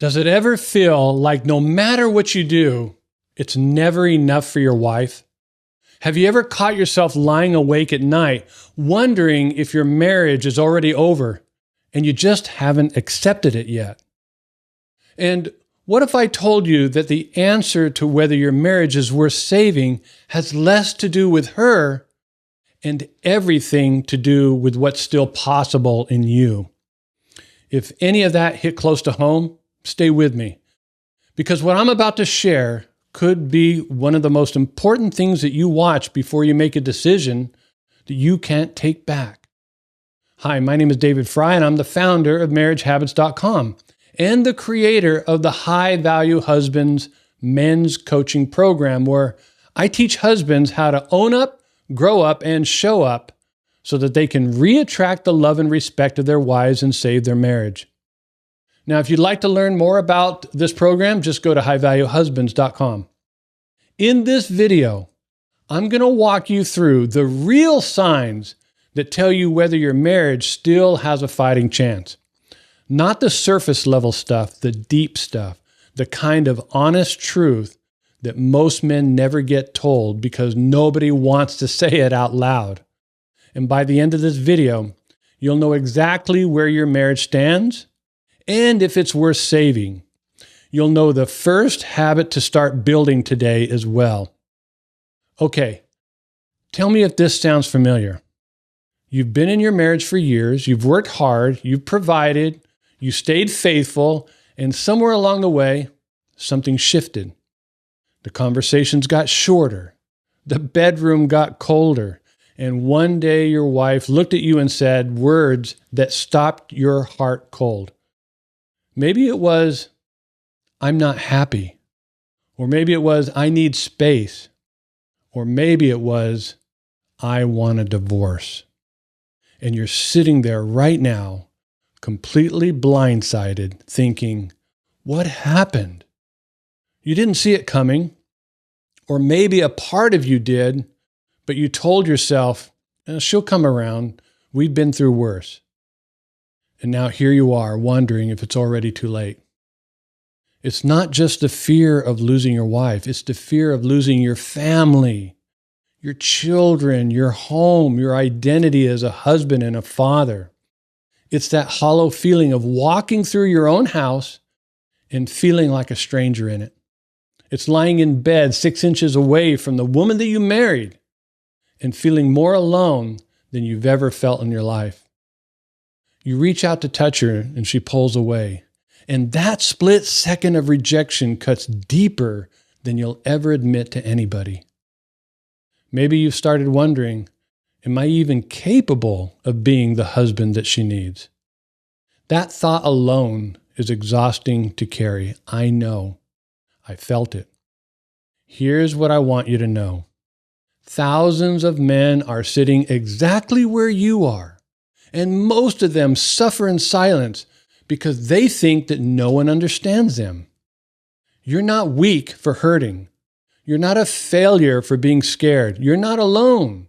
Does it ever feel like no matter what you do, it's never enough for your wife? Have you ever caught yourself lying awake at night, wondering if your marriage is already over and you just haven't accepted it yet? And what if I told you that the answer to whether your marriage is worth saving has less to do with her and everything to do with what's still possible in you? If any of that hit close to home, stay with me, because what I'm about to share could be one of the most important things that you watch before you make a decision that you can't take back. Hi, my name is David Fry, and I'm the founder of MarriageHabits.com and the creator of the High Value Husbands Men's Coaching Program, where I teach husbands how to own up, grow up, and show up so that they can re-attract the love and respect of their wives and save their marriage. Now, if you'd like to learn more about this program, just go to highvaluehusbands.com. In this video, I'm going to walk you through the real signs that tell you whether your marriage still has a fighting chance. Not the surface level stuff, the deep stuff, the kind of honest truth that most men never get told because nobody wants to say it out loud. And by the end of this video, you'll know exactly where your marriage stands and if it's worth saving. You'll know the first habit to start building today as well. Okay, tell me if this sounds familiar. You've been in your marriage for years, you've worked hard, you've provided, you stayed faithful, and somewhere along the way, something shifted. The conversations got shorter, the bedroom got colder, and one day your wife looked at you and said words that stopped your heart cold. Maybe it was, "I'm not happy." Or maybe it was, "I need space." Or maybe it was, "I want a divorce." And you're sitting there right now, completely blindsided, thinking, what happened? You didn't see it coming. Or maybe a part of you did, but you told yourself, she'll come around. We've been through worse. And now here you are wondering if it's already too late. It's not just the fear of losing your wife. It's the fear of losing your family, your children, your home, your identity as a husband and a father. It's that hollow feeling of walking through your own house and feeling like a stranger in it. It's lying in bed 6 inches away from the woman that you married and feeling more alone than you've ever felt in your life. You reach out to touch her and she pulls away. And that split second of rejection cuts deeper than you'll ever admit to anybody. Maybe you've started wondering, am I even capable of being the husband that she needs? That thought alone is exhausting to carry. I know. I felt it. Here's what I want you to know. Thousands of men are sitting exactly where you are. And most of them suffer in silence because they think that no one understands them. You're not weak for hurting. You're not a failure for being scared. You're not alone.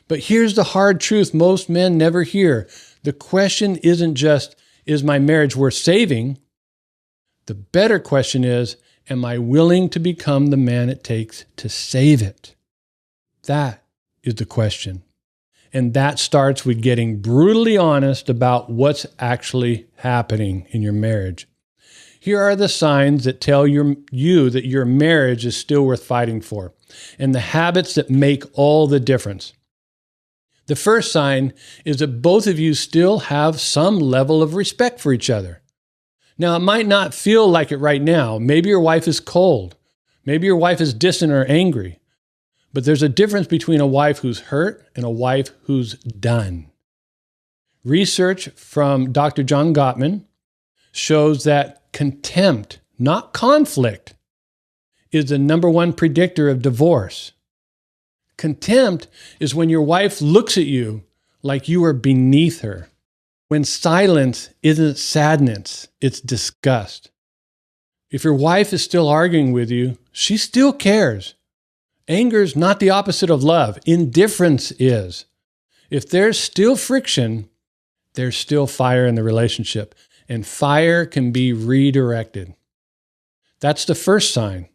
But here's the hard truth most men never hear. The question isn't just, is my marriage worth saving? The better question is, am I willing to become the man it takes to save it? That is the question. And that starts with getting brutally honest about what's actually happening in your marriage. Here are the signs that tell you that your marriage is still worth fighting for, and the habits that make all the difference. The first sign is that both of you still have some level of respect for each other. Now, it might not feel like it right now. Maybe your wife is cold. Maybe your wife is distant or angry. But there's a difference between a wife who's hurt and a wife who's done. Research from Dr. John Gottman shows that contempt, not conflict, is the number one predictor of divorce. Contempt is when your wife looks at you like you are beneath her. When silence isn't sadness, it's disgust. If your wife is still arguing with you, she still cares. Anger is not the opposite of love. Indifference is. If there's still friction, there's still fire in the relationship. and fire can be redirected. That's the first sign.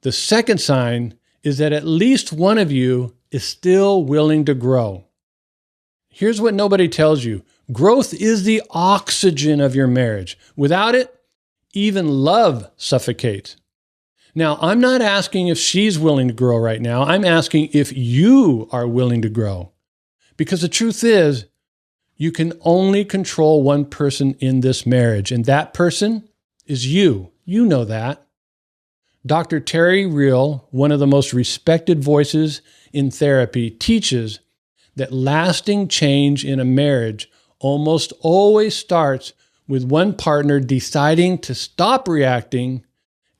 The second sign is that at least one of you is still willing to grow. Here's what nobody tells you. Growth is the oxygen of your marriage. Without it, even love suffocates. Now, I'm not asking if she's willing to grow right now. I'm asking if you are willing to grow. Because the truth is, you can only control one person in this marriage, and that person is you. You know that. Dr. Terry Real, one of the most respected voices in therapy, teaches that lasting change in a marriage almost always starts with one partner deciding to stop reacting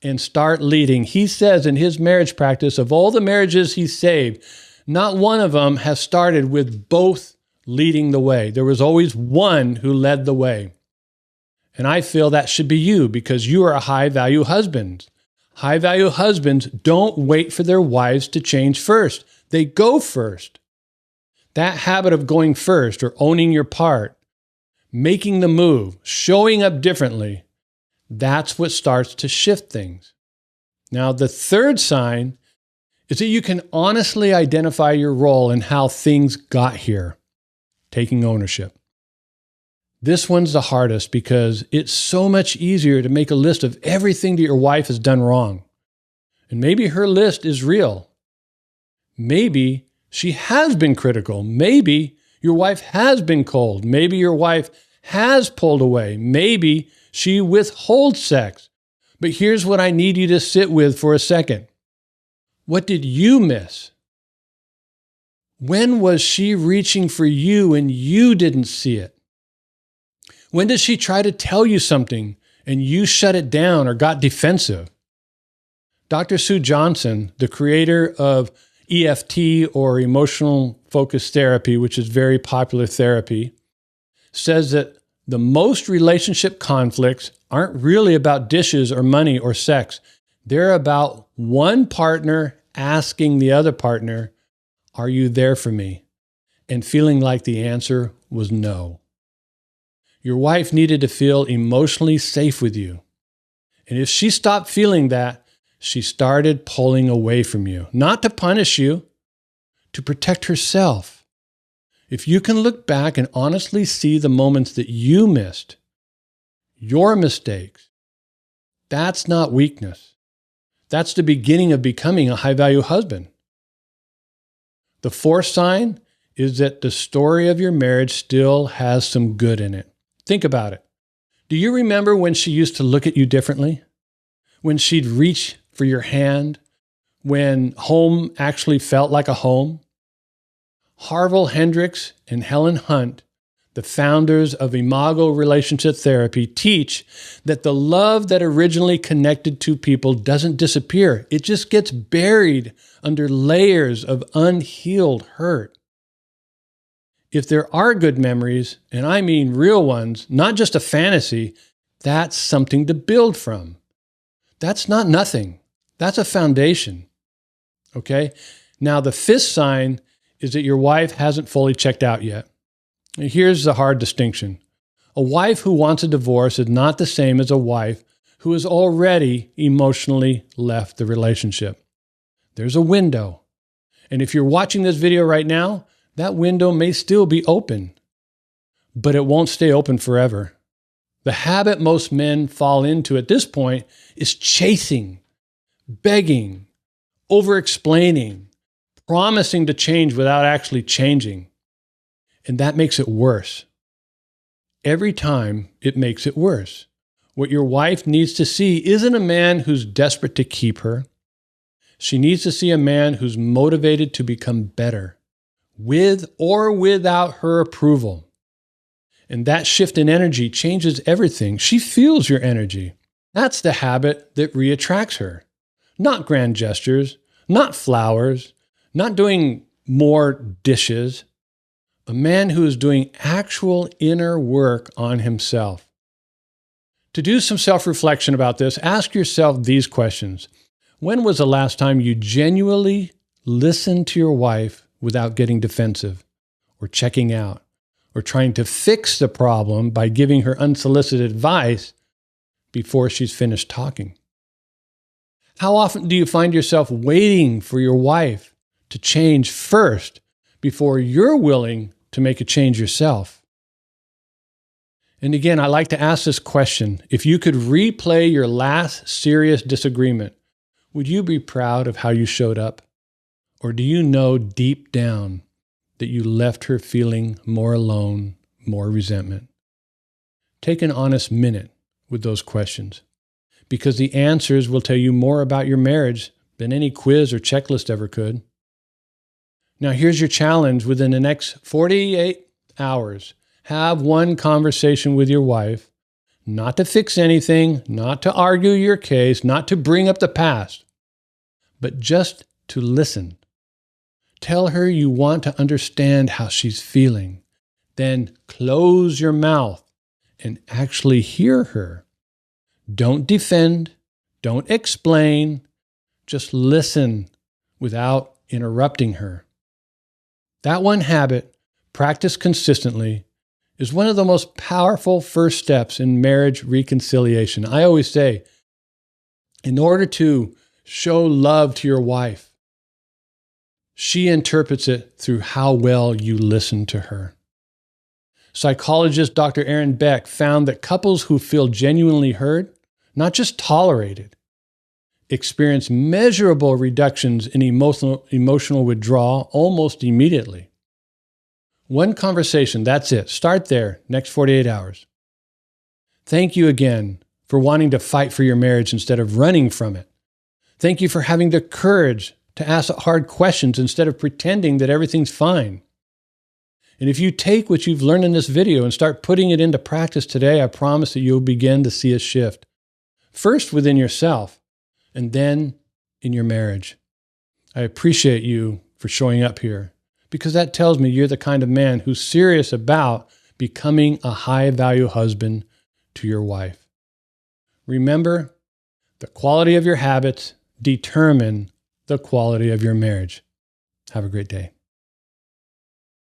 and start leading. He says in his marriage practice, of all the marriages he's saved, not one of them has started with both leading the way. There was always one who led the way. And I feel that should be you because you are a high-value husband. High-value husbands don't wait for their wives to change first. They go first. That habit of going first or owning your part, making the move, showing up differently, that's what starts to shift things. Now, the third sign is that you can honestly identify your role in how things got here, taking ownership. This one's the hardest because it's so much easier to make a list of everything that your wife has done wrong. And maybe her list is real. Maybe she has been critical. Maybe your wife has been cold. Maybe your wife has pulled away. Maybe she withholds sex. But here's what I need you to sit with for a second. What did you miss? When was she reaching for you and you didn't see it? When did she try to tell you something and you shut it down or got defensive? Dr. Sue Johnson, the creator of EFT or emotional focused therapy, which is very popular therapy, says that the most relationship conflicts aren't really about dishes or money or sex. They're about one partner asking the other partner, "Are you there for me?" and feeling like the answer was no. Your wife needed to feel emotionally safe with you. And if she stopped feeling that, she started pulling away from you, not to punish you, to protect herself. If you can look back and honestly see the moments that you missed, your mistakes, that's not weakness. That's the beginning of becoming a high-value husband. The fourth sign is that the story of your marriage still has some good in it. Think about it. Do you remember when she used to look at you differently? When she'd reach for your hand? When home actually felt like a home? Harville Hendrix and Helen Hunt, the founders of Imago Relationship Therapy, teach that the love that originally connected two people doesn't disappear. It just gets buried under layers of unhealed hurt. If there are good memories, and I mean real ones, not just a fantasy, that's something to build from. That's not nothing. That's a foundation. Okay? Now, the fifth sign is that your wife hasn't fully checked out yet. Here's the hard distinction. A wife who wants a divorce is not the same as a wife who has already emotionally left the relationship. There's a window. And if you're watching this video right now, that window may still be open, but it won't stay open forever. The habit most men fall into at this point is chasing, begging, over-explaining, promising to change without actually changing. And that makes it worse. Every time it makes it worse. What your wife needs to see isn't a man who's desperate to keep her. She needs to see a man who's motivated to become better, with or without her approval. And that shift in energy changes everything. She feels your energy. That's the habit that reattracts her. Not grand gestures, not flowers, not doing more dishes. A man who is doing actual inner work on himself. To do some self-reflection about this, ask yourself these questions. When was the last time you genuinely listened to your wife without getting defensive or checking out or trying to fix the problem by giving her unsolicited advice before she's finished talking? How often do you find yourself waiting for your wife to change first before you're willing to make a change yourself? And again, I like to ask this question. If you could replay your last serious disagreement, would you be proud of how you showed up? Or do you know deep down that you left her feeling more alone, more resentment? Take an honest minute with those questions, because the answers will tell you more about your marriage than any quiz or checklist ever could. Now, here's your challenge. Within the next 48 hours, have one conversation with your wife, not to fix anything, not to argue your case, not to bring up the past, but just to listen. Tell her you want to understand how she's feeling. Then close your mouth and actually hear her. Don't defend, don't explain, just listen without interrupting her. That one habit, practiced consistently, is one of the most powerful first steps in marriage reconciliation. I always say, in order to show love to your wife, she interprets it through how well you listen to her. Psychologist Dr. Aaron Beck found that couples who feel genuinely heard, not just tolerated, experience measurable reductions in emotional withdrawal almost immediately. One conversation, that's it. Start there, next 48 hours. Thank you again for wanting to fight for your marriage instead of running from it. Thank you for having the courage to ask hard questions instead of pretending that everything's fine. And if you take what you've learned in this video and start putting it into practice today, I promise that you'll begin to see a shift. First within yourself, and then in your marriage. I appreciate you for showing up here, because that tells me you're the kind of man who's serious about becoming a high-value husband to your wife. Remember, the quality of your habits determine the quality of your marriage. Have a great day.